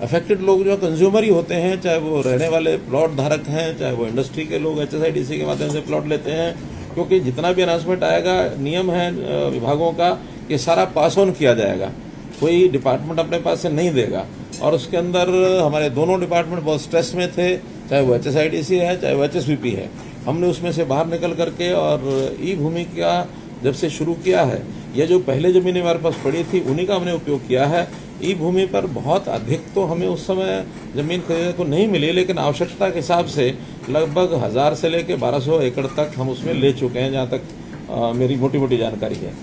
[SPEAKER 1] अफेक्टेड लोग जो कंज्यूमर ही होते हैं, चाहे वो रहने वाले प्लॉट धारक हैं, चाहे वो इंडस्ट्री के लोग HSIDC के माध्यम से प्लॉट लेते हैं, क्योंकि जितना भी अनाउंसमेंट आएगा, नियम है विभागों का, ये सारा पास ऑन किया जाएगा, कोई डिपार्टमेंट अपने पास से नहीं देगा। और उसके अंदर हमारे दोनों डिपार्टमेंट बहुत स्ट्रेस में थे, चाहे वो HSIDC है चाहे वो HSVP है। हमने उसमें से बाहर निकल करके और ई भूमि का जब से शुरू किया है, ये जो पहले जमीनें हमारे पास पड़ी थी उन्हीं का हमने उपयोग किया है। ई भूमि पर बहुत अधिक तो हमें उस समय जमीन खरीदने को नहीं मिली, लेकिन आवश्यकता के हिसाब से लगभग 1000 से लेकर 1200 एकड़ तक हम उसमें ले चुके हैं, जहाँ तक मेरी मोटी मोटी जानकारी है।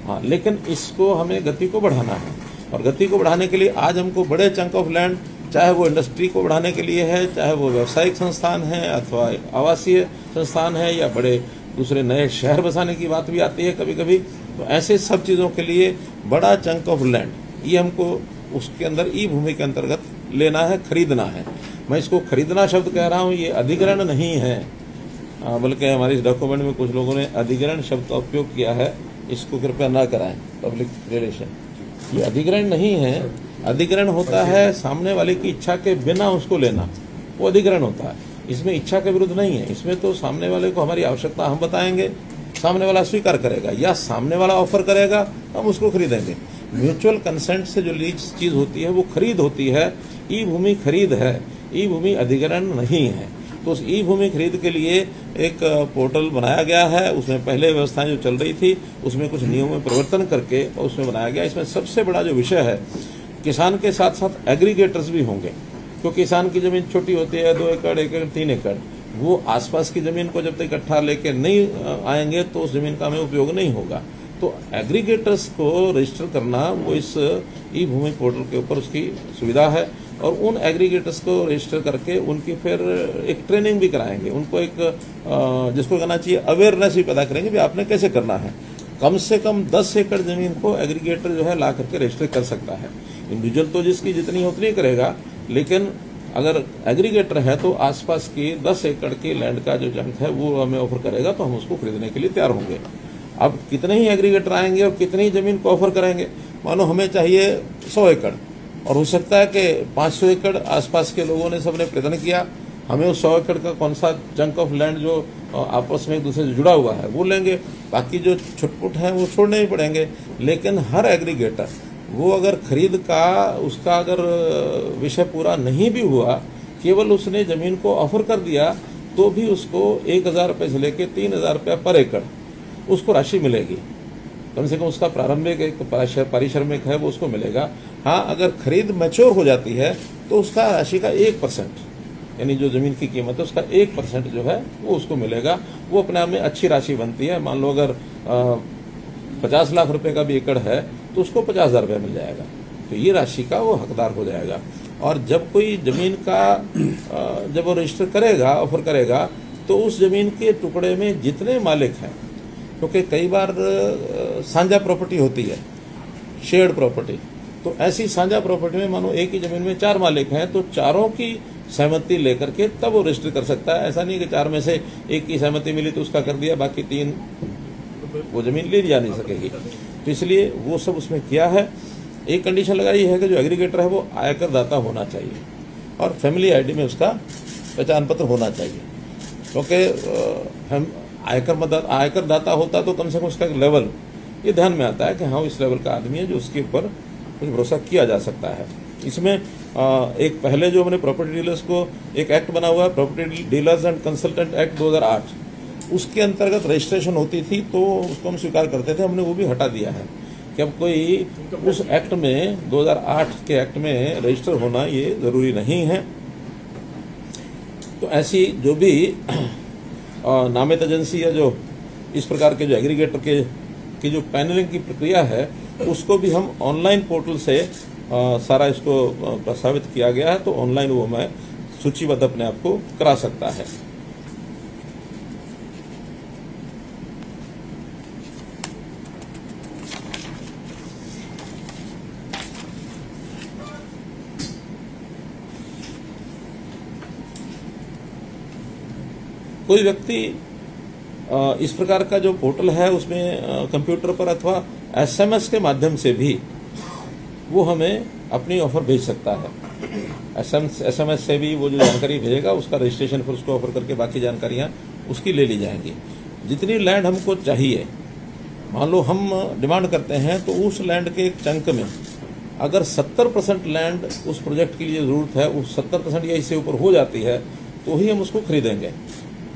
[SPEAKER 1] हाँ, लेकिन इसको हमें गति को बढ़ाना है और गति को बढ़ाने के लिए आज हमको बड़े चंक ऑफ लैंड, चाहे वो इंडस्ट्री को बढ़ाने के लिए है, चाहे वो व्यावसायिक संस्थान है अथवा आवासीय संस्थान है या बड़े दूसरे नए शहर बसाने की बात भी आती है कभी कभी, तो ऐसे सब चीज़ों के लिए बड़ा चंक ऑफ लैंड ये हमको उसके अंदर ई भूमि के अंतर्गत लेना है, खरीदना है। मैं इसको खरीदना शब्द कह रहा हूँ, ये अधिग्रहण नहीं है, बल्कि हमारे इस डॉक्यूमेंट में कुछ लोगों ने अधिग्रहण शब्द का उपयोग किया है, इसको कृपया न कराएं। पब्लिक रिलेशन, ये अधिग्रहण नहीं है। अधिग्रहण होता है सामने वाले की इच्छा के बिना उसको लेना, वो अधिग्रहण होता है। इसमें इच्छा के विरुद्ध नहीं है, इसमें तो सामने वाले को हमारी आवश्यकता हम बताएंगे, सामने वाला स्वीकार करेगा या सामने वाला ऑफर करेगा, हम उसको खरीदेंगे। म्यूचुअल कंसेंट से जो लीज चीज होती है वो खरीद होती है। ई भूमि खरीद है, ई भूमि अधिग्रहण नहीं है। तो उस ई भूमि खरीद के लिए एक पोर्टल बनाया गया है, उसमें पहले व्यवस्थाएं जो चल रही थी उसमें कुछ नियमों में परिवर्तन करके और उसमें बनाया गया। इसमें सबसे बड़ा जो विषय है, किसान के साथ साथ एग्रीगेटर्स भी होंगे। क्योंकि किसान की जमीन छोटी होती है, 2 एकड़, 1 एकड़, 3 एकड़, वो आसपास की जमीन को जब तक इकट्ठा लेके नहीं आएंगे तो उस जमीन का हमें उपयोग नहीं होगा। तो एग्रीगेटर्स को रजिस्टर करना वो इस ई भूमि पोर्टल के ऊपर उसकी सुविधा है, और उन एग्रीगेटर्स को रजिस्टर करके उनकी फिर एक ट्रेनिंग भी कराएंगे, उनको एक जिसको कहना चाहिए अवेयरनेस भी पैदा करेंगे भी आपने कैसे करना है। कम से कम 10 एकड़ जमीन को एग्रीगेटर जो है ला करके रजिस्टर कर सकता है। इंडिविजुअल तो जिसकी जितनी उतनी करेगा, लेकिन अगर एग्रीगेटर है तो आसपास की 10 एकड़ की लैंड का जो जंक है वो हमें ऑफर करेगा, तो हम उसको खरीदने के लिए तैयार होंगे। अब कितने ही एग्रीगेटर आएंगे और कितनी जमीन को ऑफर करेंगे, मानो हमें चाहिए 100 एकड़ और हो सकता है कि 500 एकड़ आसपास के लोगों ने सबने प्रयत्न किया, हमें उस 100 एकड़ का कौन सा चंक ऑफ लैंड जो आपस में एक दूसरे से जुड़ा हुआ है वो लेंगे, बाकी जो छुटपुट है वो छोड़ने ही पड़ेंगे। लेकिन हर एग्रीगेटर वो अगर खरीद का उसका अगर विषय पूरा नहीं भी हुआ, केवल उसने जमीन को ऑफर कर दिया, तो भी उसको 1000 रुपये से लेकर 3000 रुपया पर एकड़ उसको राशि मिलेगी। कम से कम उसका प्रारंभिक एक पारिश्रमिक है वो उसको मिलेगा। हाँ, अगर खरीद मैच्योर हो जाती है तो उसका राशि का 1%, यानी जो जमीन की कीमत है उसका 1% जो है वो उसको मिलेगा। वो अपने आप में अच्छी राशि बनती है। मान लो अगर 50 लाख रुपए का भी एकड़ है तो उसको 50,000 रुपये मिल जाएगा, तो ये राशि का वो हकदार हो जाएगा। और जब कोई जमीन का जब वो रजिस्टर करेगा, ऑफर करेगा, तो उस जमीन के टुकड़े में जितने मालिक हैं, क्योंकि कई बार साझा प्रॉपर्टी होती है, शेयर्ड प्रॉपर्टी, तो ऐसी साझा प्रॉपर्टी में मानो एक ही जमीन में 4 मालिक हैं, तो चारों की सहमति लेकर के तब वो रजिस्टर कर सकता है। ऐसा नहीं कि 4 में से एक की सहमति मिली तो उसका कर दिया, बाकी 3 वो जमीन ली जा नहीं सकेगी। तो इसलिए वो सब उसमें किया है। एक कंडीशन लगाई है कि जो एग्रीगेटर है वो आयकर दाता होना चाहिए और फैमिली आईडी में उसका पहचान पत्र होना चाहिए, क्योंकि हम आयकर दाता होता तो कम से कम उसका लेवल ये ध्यान में आता है कि हाँ इस लेवल का आदमी है जो उसके ऊपर कुछ भरोसा किया जा सकता है। इसमें एक पहले जो हमने प्रॉपर्टी डीलर्स को एक एक्ट बना हुआ है, property dealers and consultant act 2008, उसके अंतर्गत रजिस्ट्रेशन होती थी तो उसको हम स्वीकार करते थे। हमने वो भी हटा दिया है कि अब कोई उस एक्ट में 2008 के एक्ट में रजिस्टर होना ये जरूरी नहीं है। तो ऐसी जो भी नामित एजेंसी या जो इस प्रकार के जो एग्रीगेटर की जो पैनलिंग की प्रक्रिया है उसको भी हम ऑनलाइन पोर्टल से सारा इसको प्रस्तावित किया गया है, तो ऑनलाइन वो मैं सूचीबद्ध अपने आप को करा सकता है। कोई व्यक्ति इस प्रकार का जो पोर्टल है उसमें कंप्यूटर पर अथवा एसएमएस के माध्यम से भी वो हमें अपनी ऑफर भेज सकता है। एसएमएस से भी वो जो जानकारी भेजेगा उसका रजिस्ट्रेशन फिर उसको ऑफर करके बाकी जानकारियां उसकी ले ली जाएंगी। जितनी लैंड हमको चाहिए, मान लो हम डिमांड करते हैं तो उस लैंड के एक चंक में अगर 70% लैंड उस प्रोजेक्ट के लिए जरूरत है, उस 70% या इससे ऊपर हो जाती है तो ही हम उसको खरीदेंगे।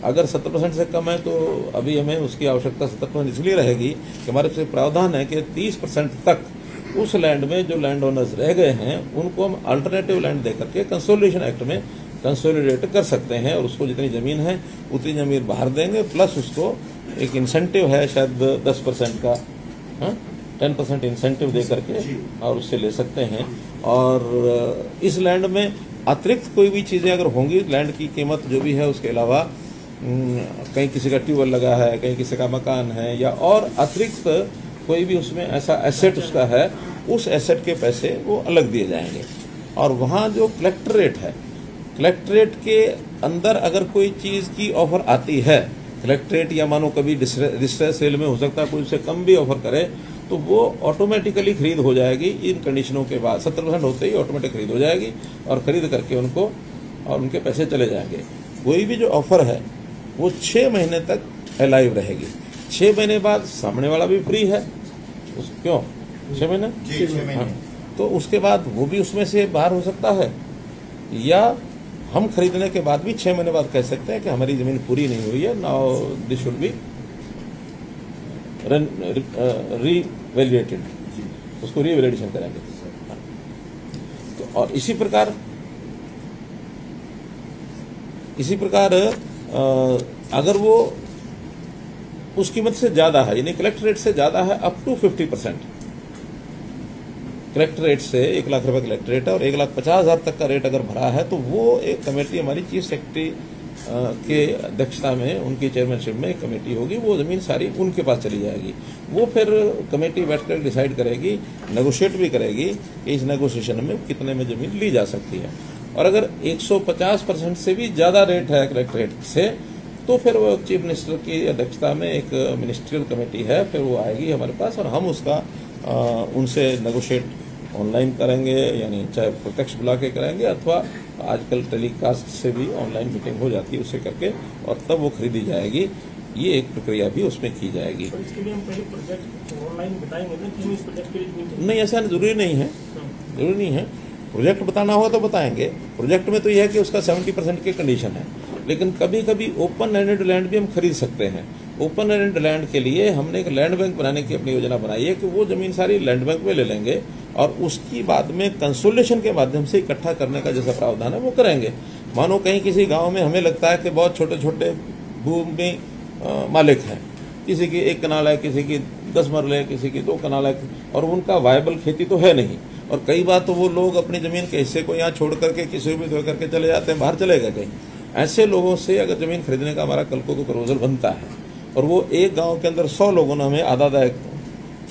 [SPEAKER 1] अगर 70% से कम है तो अभी हमें उसकी आवश्यकता 70% इसलिए रहेगी कि हमारे पास प्रावधान है कि 30% तक उस लैंड में जो लैंड ओनर्स रह गए हैं उनको हम अल्टरनेटिव लैंड देकर के कंसोलिडेशन एक्ट में कंसोलिडेट कर सकते हैं और उसको जितनी जमीन है उतनी जमीन बाहर देंगे, प्लस उसको एक इंसेंटिव है शायद 10% का, 10% इंसेंटिव दे करके और उससे ले सकते हैं। और इस लैंड में अतिरिक्त कोई भी चीजें अगर होंगी, लैंड की कीमत जो भी है उसके अलावा कहीं किसी का ट्यूबवेल लगा है, कहीं किसी का मकान है, या और अतिरिक्त कोई भी उसमें ऐसा एसेट उसका है, उस एसेट के पैसे वो अलग दिए जाएंगे। और वहाँ जो कलेक्ट्रेट है, कलेक्ट्रेट के अंदर अगर कोई चीज की ऑफर आती है, कलेक्ट्रेट या मानो कभी डिस्ट्रेस सेल में हो सकता है कोई उससे कम भी ऑफर करे, तो वो ऑटोमेटिकली खरीद हो जाएगी। इन कंडीशनों के बाद 70% होते ही ऑटोमेटिक खरीद हो जाएगी और खरीद करके उनको और उनके पैसे चले जाएंगे। कोई भी जो ऑफर है वो 6 महीने तक अलाइव रहेगी। 6 महीने बाद सामने वाला भी फ्री है, क्यों 6 महीने?
[SPEAKER 3] जी 6 महीने।
[SPEAKER 1] तो उसके बाद वो भी उसमें से बाहर हो सकता है, या हम खरीदने के बाद भी 6 महीने बाद कह सकते हैं कि हमारी जमीन पूरी नहीं हुई है, नाउ दिस शुड बी रीवैल्यूएटेड, उसको रीवैल्यूएशन करेंगे। तो और इसी प्रकार इसी प्रकार अगर वो उस कीमत से ज्यादा है, यानी कलेक्टर रेट से ज्यादा है अप टू 50%, कलेक्टर रेट से 1 लाख रुपए कलेक्टर रेट है और 1,50,000 तक का रेट अगर भरा है तो वो एक कमेटी हमारी चीफ सेक्रेटरी के अध्यक्षता में, उनकी चेयरमैनशिप में एक कमेटी होगी, वो जमीन सारी उनके पास चली जाएगी। वो फिर कमेटी बैठकर डिसाइड करेगी, नेगोशिएट भी करेगी कि इस नेगोशिएशन में कितने में जमीन ली जा सकती है। और अगर 150% से भी ज्यादा रेट है कलेक्टर रेट से, तो फिर वो चीफ मिनिस्टर की अध्यक्षता में एक मिनिस्ट्रियल कमेटी है, फिर वो आएगी हमारे पास और हम उसका उनसे नेगोशिएट ऑनलाइन करेंगे, यानी चाहे प्रत्यक्ष बुला के करेंगे अथवा आजकल टेलीकास्ट से भी ऑनलाइन मीटिंग हो जाती है, उससे करके और तब वो खरीदी जाएगी। ये एक प्रक्रिया भी उसमें की जाएगी।
[SPEAKER 2] तो इसके लिए हम पहले प्रोजेक्ट ऑनलाइन बताएंगे ना कि इस प्रोजेक्ट के लिए
[SPEAKER 1] नहीं, ऐसा जरूरी नहीं है, जरूरी नहीं है। प्रोजेक्ट बताना होगा तो बताएंगे। प्रोजेक्ट में तो यह है कि उसका 70% की कंडीशन है, लेकिन कभी कभी ओपन लैंडेड लैंड भी हम खरीद सकते हैं। ओपन लैंडेड लैंड के लिए हमने एक लैंड बैंक बनाने की अपनी योजना बनाई है कि वो जमीन सारी लैंड बैंक में ले लेंगे और उसकी बाद में कंसोलिडेशन के माध्यम से इकट्ठा करने का जैसा प्रावधान है वो करेंगे। मानो कहीं किसी गांव में हमें लगता है कि बहुत छोटे छोटे भूमि मालिक हैं, किसी की 1 कनाल है, किसी की 10 मरले है, किसी की 2 कनाल है, और उनका वायबल खेती तो है नहीं। और कई बार तो वो लोग अपनी जमीन के हिस्से को यहाँ छोड़ करके किसी भी धो करके चले जाते हैं, बाहर चले गए कहीं। ऐसे लोगों से अगर जमीन खरीदने का हमारा कल को प्रपोजल बनता है और वो एक गांव के अंदर 100 लोगों ने हमें आधा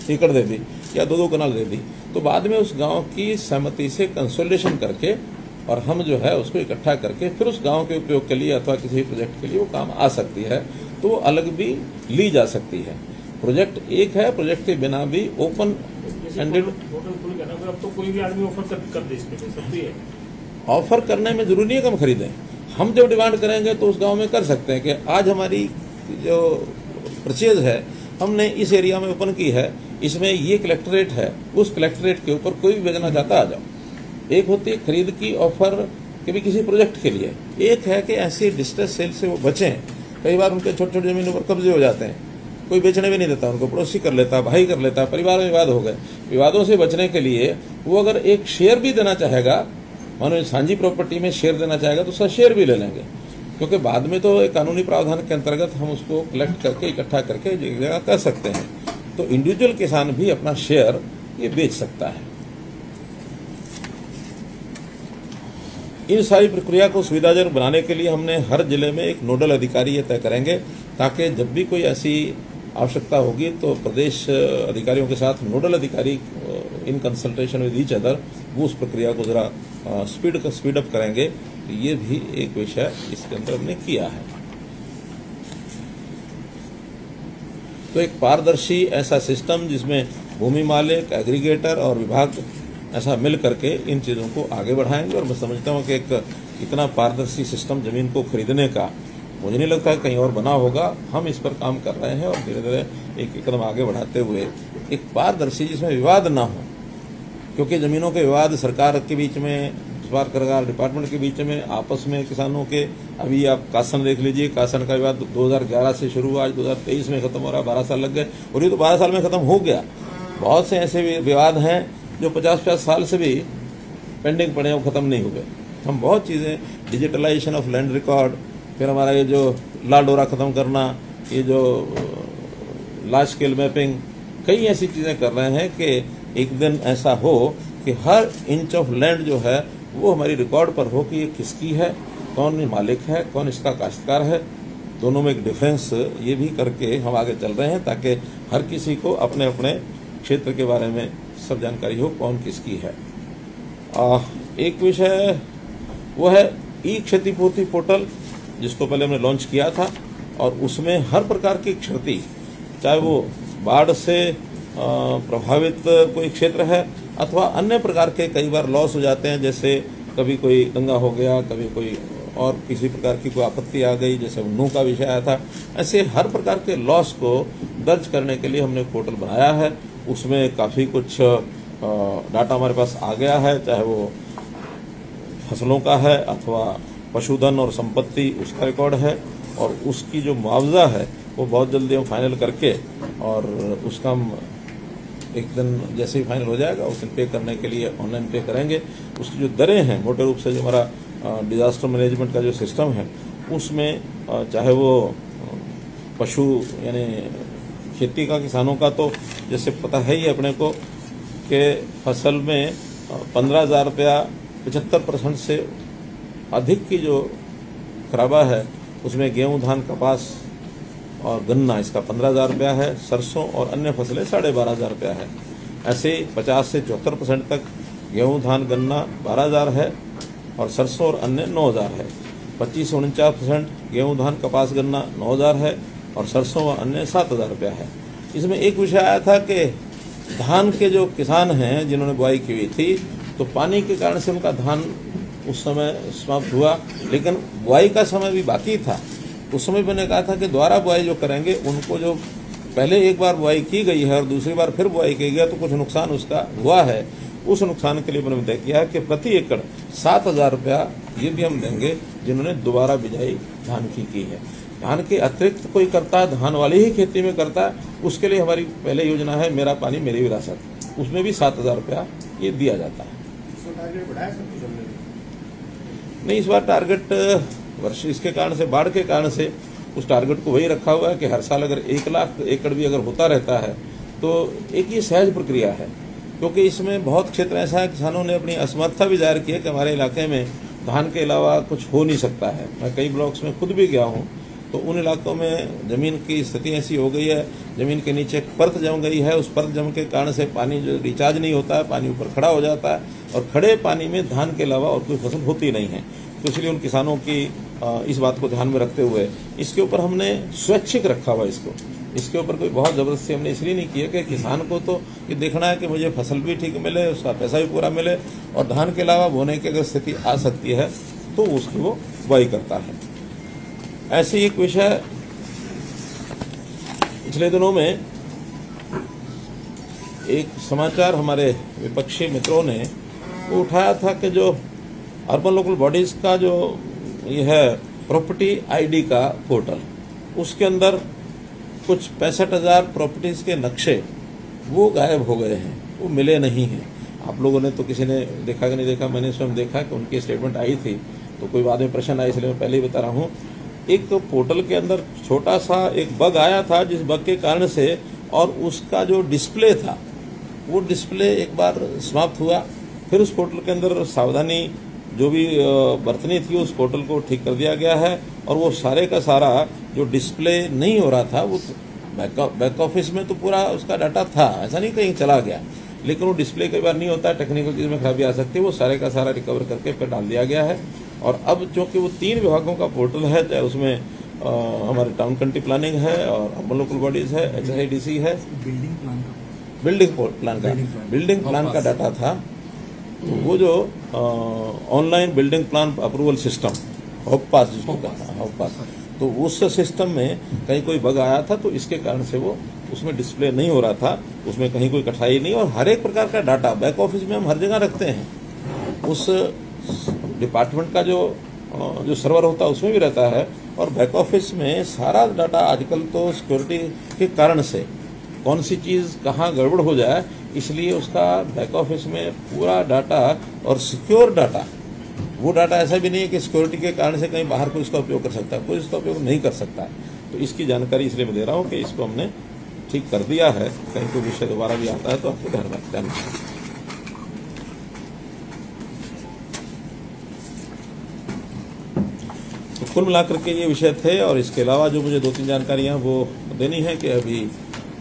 [SPEAKER 1] एकड़ दे दी या 2-2 कनाल दे दी, तो बाद में उस गांव की सहमति से कंसोलिडेशन करके और हम जो है उसको इकट्ठा करके फिर उस गांव के उपयोग के लिए अथवा किसी प्रोजेक्ट के लिए वो काम आ सकती है, तो वो अलग भी ली जा सकती है। प्रोजेक्ट एक है, प्रोजेक्ट के बिना भी ओपन एंडेड
[SPEAKER 2] अब तो कोई भी आदमी ऑफर कर दे, इसमें
[SPEAKER 1] ऑफर करने में जरूरी है कि हम खरीदें। हम जब डिमांड करेंगे तो उस गांव में कर सकते हैं कि आज हमारी जो परचेज है हमने इस एरिया में ओपन की है, इसमें ये कलेक्टर रेट है, उस कलेक्टर रेट के ऊपर कोई भी बेचना चाहता आ जाओ। एक होती है खरीद की ऑफर कि भी किसी प्रोजेक्ट के लिए, एक है कि ऐसी डिस्ट्रेस सेल से वो बचें। कई बार उनके छोटे छोटे जमीनों पर कब्जे हो जाते हैं, कोई बेचने भी नहीं देता, उनको पड़ोसी कर लेता, भाई कर लेता, परिवार में विवाद हो गए। विवादों से बचने के लिए वो अगर एक शेयर भी देना चाहेगा, मानो सांझी प्रॉपर्टी में शेयर देना चाहेगा तो उसका शेयर भी ले लेंगे, क्योंकि बाद में तो एक कानूनी प्रावधान के अंतर्गत हम उसको कलेक्ट करके इकट्ठा करके जगह कर सकते हैं। तो इंडिविजुअल किसान भी अपना शेयर ये बेच सकता है। इन सारी प्रक्रिया को सुविधाजनक बनाने के लिए हमने हर जिले में एक नोडल अधिकारी ये तय करेंगे, ताकि जब भी कोई ऐसी आवश्यकता होगी तो प्रदेश अधिकारियों के साथ नोडल अधिकारी in consultation with each other वो उस प्रक्रिया को जरा स्पीड अप करेंगे। तो ये भी एक विषय इसके अंदर हमने किया है। तो एक पारदर्शी ऐसा सिस्टम जिसमें भूमि मालिक, एग्रीगेटर और विभाग ऐसा मिल करके इन चीजों को आगे बढ़ाएंगे। और मैं समझता हूं कि एक इतना पारदर्शी सिस्टम जमीन को खरीदने का मुझे नहीं लगता है कहीं और बना होगा। हम इस पर काम कर रहे हैं और धीरे धीरे एक कदम आगे बढ़ाते हुए एक पारदर्शी जिसमें विवाद ना हो, क्योंकि जमीनों के विवाद सरकार के बीच में, सरकार डिपार्टमेंट के बीच में, आपस में किसानों के, अभी आप कासन देख लीजिए, कासन का विवाद 2011 से शुरू हुआ, आज 2023 में खत्म हो रहा, 12 साल लग गए और ये तो 12 साल में खत्म हो गया। बहुत से ऐसे विवाद हैं जो 50-50 साल से भी पेंडिंग पड़े हैं, खत्म नहीं हुए। हम बहुत चीजें, डिजिटलाइजेशन ऑफ लैंड रिकॉर्ड, फिर हमारा ये जो ला डोरा खत्म करना, ये जो लार्ज स्केल मैपिंग, कई ऐसी चीजें कर रहे हैं कि एक दिन ऐसा हो कि हर इंच ऑफ लैंड जो है वो हमारी रिकॉर्ड पर हो कि ये किसकी है, कौन मालिक है, कौन इसका काश्तकार है। दोनों में एक डिफरेंस ये भी करके हम आगे चल रहे हैं, ताकि हर किसी को अपने अपने क्षेत्र के बारे में सब जानकारी हो कौन किसकी है। एक विषय वो है ई क्षतिपूर्ति पोर्टल, जिसको पहले हमने लॉन्च किया था, और उसमें हर प्रकार की क्षति, चाहे वो बाढ़ से प्रभावित कोई क्षेत्र है अथवा अन्य प्रकार के कई बार लॉस हो जाते हैं, जैसे कभी कोई दंगा हो गया, कभी कोई और किसी प्रकार की कोई आपत्ति आ गई, जैसे उन्नू का विषय आया था, ऐसे हर प्रकार के लॉस को दर्ज करने के लिए हमने पोर्टल बनाया है। उसमें काफी कुछ डाटा हमारे पास आ गया है, चाहे वो फसलों का है अथवा पशुधन और संपत्ति, उसका रिकॉर्ड है, और उसकी जो मुआवजा है वो बहुत जल्दी हम फाइनल करके, और उसका हम एक दिन जैसे ही फाइनल हो जाएगा उस दिन पे करने के लिए ऑनलाइन पे करेंगे। उसकी जो दरें हैं, मोटे रूप से जो हमारा डिजास्टर मैनेजमेंट का जो सिस्टम है उसमें चाहे वो पशु यानी खेती का किसानों का तो जैसे पता है ही अपने को कि फसल में 15,000 रुपया 75% से अधिक की जो खराबा है उसमें गेहूं, धान, कपास और गन्ना इसका 15,000 रुपया है, सरसों और अन्य फसलें 12,500 रुपया है। ऐसे 50 से 74% तक गेहूं, धान, गन्ना 12,000 है और सरसों और अन्य 9,000 है। 25 से 49% गेहूं, धान, कपास, गन्ना 9,000 है और सरसों व अन्य 7,000 रुपया है। इसमें एक विषय आया था कि धान के जो किसान हैं जिन्होंने बुआई की हुई थी तो पानी के कारण से उनका धान उस समय समाप्त हुआ, लेकिन बुआई का समय भी बाकी था। उस समय मैंने कहा था कि दोबारा बुआई जो करेंगे उनको जो पहले एक बार बुआई की गई है और दूसरी बार फिर बुआई की गई तो कुछ नुकसान उसका हुआ है, उस नुकसान के लिए मैंने तय किया कि प्रति एकड़ 7,000 रुपया ये भी हम देंगे जिन्होंने दोबारा बिजाई धान की है। धान के अतिरिक्त कोई करता है, धान वाली ही खेती में करता है, उसके लिए हमारी पहले योजना है मेरा पानी मेरी विरासत, उसमें भी 7,000 रुपया ये दिया जाता है। नहीं, इस बार टारगेट वर्ष इसके कारण से बाढ़ के कारण से उस टारगेट को वही रखा हुआ है कि हर साल अगर 1 लाख एकड़ भी अगर होता रहता है तो एक ये सहज प्रक्रिया है, क्योंकि इसमें बहुत क्षेत्र ऐसा है किसानों ने अपनी असमर्थता भी जाहिर की है कि हमारे इलाके में धान के अलावा कुछ हो नहीं सकता है। मैं कई ब्लॉक्स में खुद भी गया हूँ तो उन इलाकों में जमीन की स्थिति ऐसी हो गई है, जमीन के नीचे परत जम गई है, उस परत जम के कारण से पानी जो रिचार्ज नहीं होता है, पानी ऊपर खड़ा हो जाता है और खड़े पानी में धान के अलावा और कोई फसल होती नहीं है। तो इसलिए उन किसानों की इस बात को ध्यान में रखते हुए इसके ऊपर हमने स्वैच्छिक रखा हुआ इसके ऊपर कोई बहुत जबरदस्ती हमने इसलिए नहीं की है कि किसान को तो ये देखना है कि मुझे फसल भी ठीक मिले, उसका पैसा भी पूरा मिले और धान के अलावा बोने की अगर स्थिति आ सकती है तो उसकी वो बुआई करता है। ऐसे एक विषय पिछले दिनों में एक समाचार हमारे विपक्षी मित्रों ने वो उठाया था कि जो अर्बन लोकल बॉडीज का जो ये है प्रॉपर्टी आईडी का पोर्टल, उसके अंदर कुछ 65,000 प्रॉपर्टीज के नक्शे वो गायब हो गए हैं, वो मिले नहीं हैं। आप लोगों ने तो किसी ने देखा कि नहीं देखा, मैंने स्वयं देखा कि उनकी स्टेटमेंट आई थी तो कोई बाद में प्रश्न आया, इसलिए मैं पहले ही बता रहा हूँ। एक पोर्टल के अंदर छोटा सा एक बग आया था जिस बग के कारण से और उसका जो डिस्प्ले था वो डिस्प्ले एक बार समाप्त हुआ, फिर उस पोर्टल के अंदर सावधानी जो भी बरतनी थी उस पोर्टल को ठीक कर दिया गया है और वो सारे का सारा जो डिस्प्ले नहीं हो रहा था वो बैक ऑफिस में तो पूरा उसका डाटा था, ऐसा नहीं कहीं चला गया, लेकिन वो डिस्प्ले कई बार नहीं होता, टेक्निकल चीज में खराबी आ सकती है, वो सारे का सारा रिकवर करके फिर डाल दिया गया है। और अब चूंकि वो 3 विभागों का पोर्टल है, चाहे उसमें हमारे टाउन कंट्री प्लानिंग है और अर्बन लोकल बॉडीज है, HIDC है, बिल्डिंग प्लान का डाटा था, तो वो जो online building plan approval system हॉपपास जिसको कहता है हॉपपास, तो उस सिस्टम में कहीं कोई बग आया था तो इसके कारण से वो उसमें डिस्प्ले नहीं हो रहा था, उसमें कहीं कोई कठिनाई नहीं। और हर एक प्रकार का डाटा बैक ऑफिस में हम हर जगह रखते हैं, उस डिपार्टमेंट का जो सर्वर होता है उसमें भी रहता है और बैक ऑफिस में सारा डाटा आजकल तो सिक्योरिटी के कारण से कौन सी चीज कहाँ गड़बड़ हो जाए इसलिए उसका बैक ऑफिस में पूरा डाटा और सिक्योर डाटा, वो डाटा ऐसा भी नहीं है कि सिक्योरिटी के कारण से कहीं बाहर कोई इसका उपयोग कर सकता है, कोई इसका उपयोग नहीं कर सकता है। तो इसकी जानकारी इसलिए मैं दे रहा हूँ कि इसको हमने ठीक कर दिया है, कहीं कोई विषय दोबारा भी आता है तो आपको ध्यान। तो कुल मिलाकर के ये विषय थे और इसके अलावा जो मुझे 2-3 जानकारियां वो देनी है कि अभी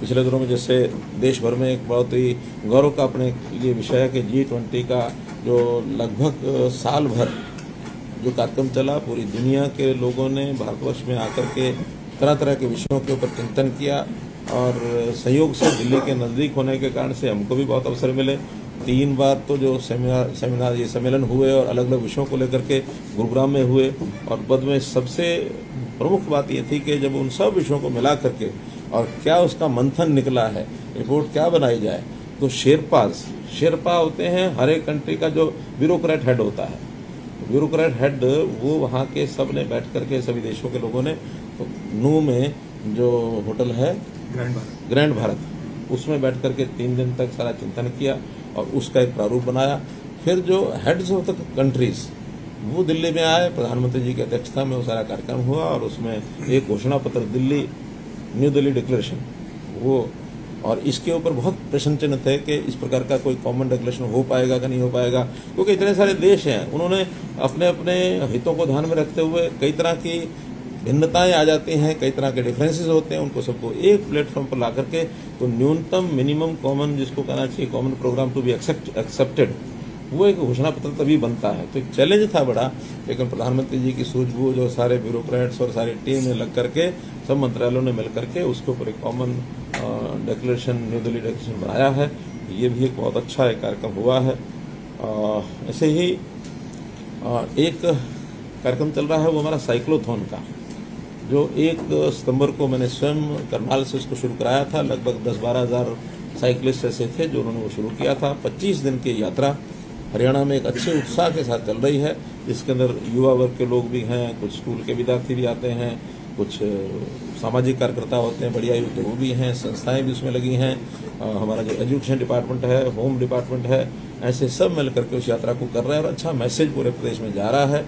[SPEAKER 1] पिछले दिनों में जैसे देश भर में एक बहुत ही गौरव का अपने ये विषय है कि G20 का जो लगभग साल भर जो कार्यक्रम चला, पूरी दुनिया के लोगों ने भारतवर्ष में आकर के तरह तरह के विषयों के ऊपर चिंतन किया और सहयोग से दिल्ली के नज़दीक होने के कारण से हमको भी बहुत अवसर मिले। 3 बार तो जो सेमिनार ये सम्मेलन हुए और अलग अलग विषयों को लेकर के गुरुग्राम में हुए और बाद में सबसे प्रमुख बात ये थी कि जब उन सब विषयों को मिला करके और क्या उसका मंथन निकला है, रिपोर्ट क्या बनाई जाए, तो शेरपा होते हैं हर एक कंट्री का जो ब्यूरोक्रेट हेड होता है, ब्यूरोक्रेट हेड वो वहाँ के सब ने बैठ करके सभी देशों के लोगों ने तो नू में जो होटल है ग्रैंड भारत उसमें बैठ करके 3 दिन तक सारा चिंतन किया और उसका एक प्रारूप बनाया। फिर जो हेड्स ऑफ द कंट्रीज वो दिल्ली में आए, प्रधानमंत्री जी की अध्यक्षता में वो सारा कार्यक्रम हुआ और उसमें एक घोषणा पत्र न्यू दिल्ली डिक्लेरेशन वो, और इसके ऊपर बहुत प्रश्न चिन्ह थे कि इस प्रकार का कोई कॉमन डिक्लेरेशन हो पाएगा कि नहीं हो पाएगा, क्योंकि इतने सारे देश हैं, उन्होंने अपने अपने हितों को ध्यान में रखते हुए कई तरह की भिन्नताएं आ जाती हैं, कई तरह के डिफरेंसेस होते हैं, उनको सबको एक प्लेटफॉर्म पर ला करके तो न्यूनतम मिनिमम कॉमन जिसको कहना चाहिए common programme to be accepted, वो एक घोषणा पत्र तभी बनता है। तो एक चैलेंज था बड़ा, लेकिन प्रधानमंत्री जी की सूझबूझ और सारे ब्यूरोक्रेट्स और सारी टीम ने लग करके, सब मंत्रालयों ने मिल करके उसके ऊपर एक common declaration new Delhi declaration बनाया है। ये भी एक बहुत अच्छा एक कार्यक्रम हुआ है। ऐसे ही एक कार्यक्रम चल रहा है वो हमारा साइक्लोथॉन का, जो 1 सितंबर को मैंने स्वयं करनाल से उसको शुरू कराया था। लगभग 10-12 हज़ार साइकिलिस्ट ऐसे थे जो उन्होंने वो शुरू किया था। 25 दिन की यात्रा हरियाणा में एक अच्छे उत्साह के साथ चल रही है, जिसके अंदर युवा वर्ग के लोग भी हैं, कुछ स्कूल के विद्यार्थी भी आते हैं, कुछ सामाजिक कार्यकर्ता होते हैं, बढ़िया युद्ध वो भी हैं, संस्थाएं भी उसमें लगी हैं, हमारा जो एजुकेशन डिपार्टमेंट है, होम डिपार्टमेंट है, ऐसे सब मिल करके उस यात्रा को कर रहे हैं और अच्छा मैसेज पूरे प्रदेश में जा रहा है।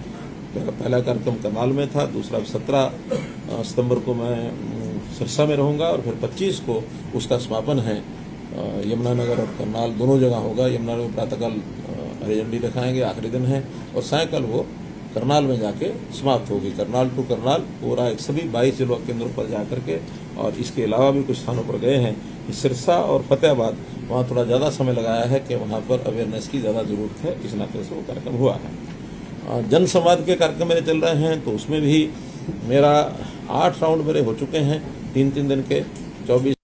[SPEAKER 1] पहला कार्यक्रम करनाल में था, दूसरा 17 सितंबर को मैं सिरसा में रहूंगा और फिर 25 को उसका समापन है यमुनानगर और करनाल दोनों जगह होगा। यमुनानगर में प्रातःकाल हरी झंडी दिखाएंगे, आखिरी दिन है, और सायंकाल वो करनाल में जाके समाप्त होगी। करनाल टू करनाल पूरा एक सभी 22 जिलों केंद्रों पर जाकर के, और इसके अलावा भी कुछ स्थानों पर गए हैं। सिरसा और फतेहाबाद वहाँ थोड़ा ज़्यादा समय लगाया है कि वहाँ पर अवेयरनेस की ज़्यादा जरूरत है, इस नाते से वो कार्यक्रम हुआ है। जन संवाद के कार्यक्रम मेरे चल रहे हैं, तो उसमें भी मेरा 8 राउंड मेरे हो चुके हैं 3-3 दिन के। 24